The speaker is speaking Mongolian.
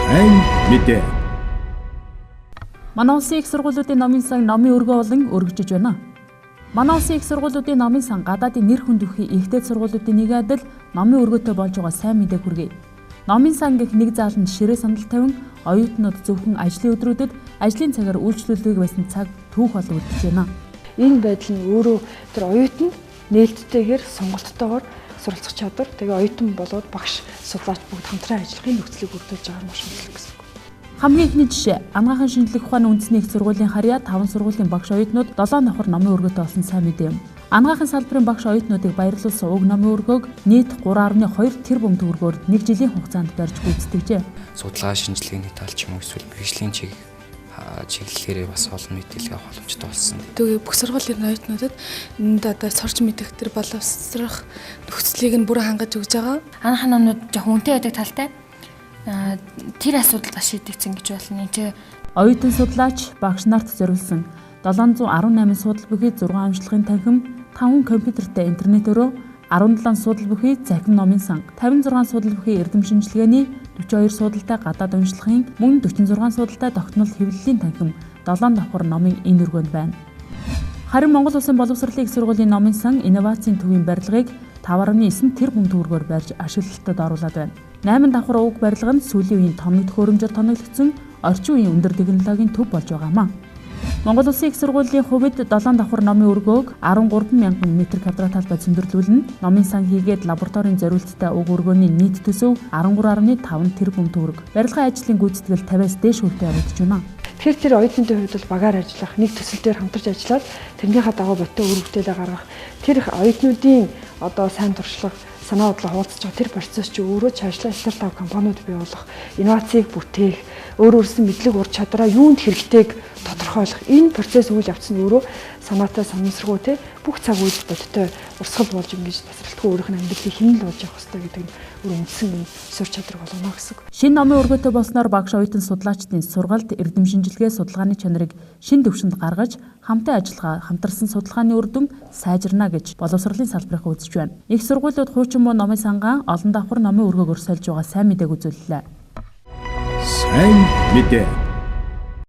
Сайн мэдээ. Манай улсын их сургуулиудын номын сан номын өргөө болон өргөжж байна. Манай улсын их сургуулиудын номын сан гадаадын нэр хүнд өхий ихтэй сургуулиудын нэг адил номын өргөөтэй болж байгаа сайн мэдээ хүргэе. Номын сан гэх нэг зааланд ширээ сандал тавин оюутнууд зөвхөн ажлын өдрүүдэд ажлын цагаар үйлчлүүлдэг байсан цаг түүх болон үлдэж байна. Энэ байдал нь өөрөө тэр оюутанд нээлттэйгээр сонголттойгоор суралцах чадвар, тэгээ оюутан болоод багш, судлаач бүгд хамтран ажиллахын нөхцөлийг бүрдүүлж байгаа маш онцлог гэсэн үг. Хамгийн ихний жишээ анагаахын шинжлэх ухааны үндэсний их сургуулийн харьяа 5 сургуулийн багш оюутнууд 7 давхар номын өргөөтэй болсон сайн мэдээ юм. Анагаахын салбарын багш оюутнуудыг баярлуулсан уг номын өргөөг нийт 3.2 тэрбум төгрөгөөр 1 жилийн хугацаанд барьж гүйцэтгэжээ. Судалгаа шинжилгээний тал ч юм уу эсвэл мэргэжлийн чиглэлээрээ бас олон мэдээлэл авах боломжтой болсон. Тэгээ бүх сургуулийн оюутнуудад энд одоо сурч мэдэх тэр боловсрох нөхцөлийг нь бүрэн хангаж өгж байгаа. Анагаахын номнууд жоохон үнэтэй байдаг талтай. Тэр асуудал шийдэгдсэн гэж болно. Оюутан судлаач багш нарт зориулсан 718 судал бүхий 6 амжилтын танхим, 5 компьютертэй интернетөөрөө 17 судал бүхий захин номын сан, 56 судал бүхий эрдэм шинжилгээний, 42 судалтай гадаад уншлагын, мөн 46 судалтай тогтнол хэвлэлийн танхим, 7 давхар номын энэ өргөнд байна. Харин Монгол Улсын боловсролын их сургуулийн номын сан инновацийн төвийн барилгыг 5.9 тэрбум төгрөгөөр барьж ашиглалтад оруулаад байна. 8 давхар уг барилга нь сүүлийн үеийн томног төхөөрөмжөөр тоноглогдсон орчин үеийн өндөр технологийн төв болж байгаамаа. Монгол Улсын их сургуулийн хувьд 7 давхар номын өргөөг 13,000 м2 талбай зөндөрлүүлнэ. Номын сан хийгээд лабораторийн зориулттай уг өргөөний нийт төсөв 13.5 тэрбум төгрөг. Барилгын ажлын гүйцэтгэл 50-аас дээш хувьтай явагдаж байна. Тэгэхээр тэр оюутнуудын хувьд бол багаар ажиллах, нэг төсөл дээр хамтарч ажиллаад тэрнийхээ дагуу боттой үр бүтээлээ гаргах, тэр оюутнуудын одоо сайн туршлага, санаа бодлоо хуваалцаж байгаа тэр процесс чи өөрөө цаашлаа стартап компаниуд бий болох, инновацийг бүтээх, өөрөөсөн мэдлэг ур чадвараа юунд хэрэгтэйг тодорхойлох энэ процесс үйл явц нь өөрөө санаатай санамсаргүй те бүх цаг үйл бодтой урсгал болж ингэж тасралтгүй өөрийнх нь амьдралыг хэмнэл болж явах хэрэгтэй гэдэг нь өөр үндсэн юм сур чадвар болгоно гэсэн. Шинэ номын өргөөтэй болсноор багш оюутан судлаачдын сургалт эрдэм шинжилгээ судалгааны чанарыг шинэ түвшинд гаргаж хамтын ажиллагаа хамтарсан судалгааны үр дүн сайжирна гэж боловсролын салбарынхаа үзэж байна. Их сургуулиуд хуучин муу номын сангаа олон давхар номын өргөөгөөр сольж байгаа сайн мэдээг үзүүллээ. Сайн мэдээ.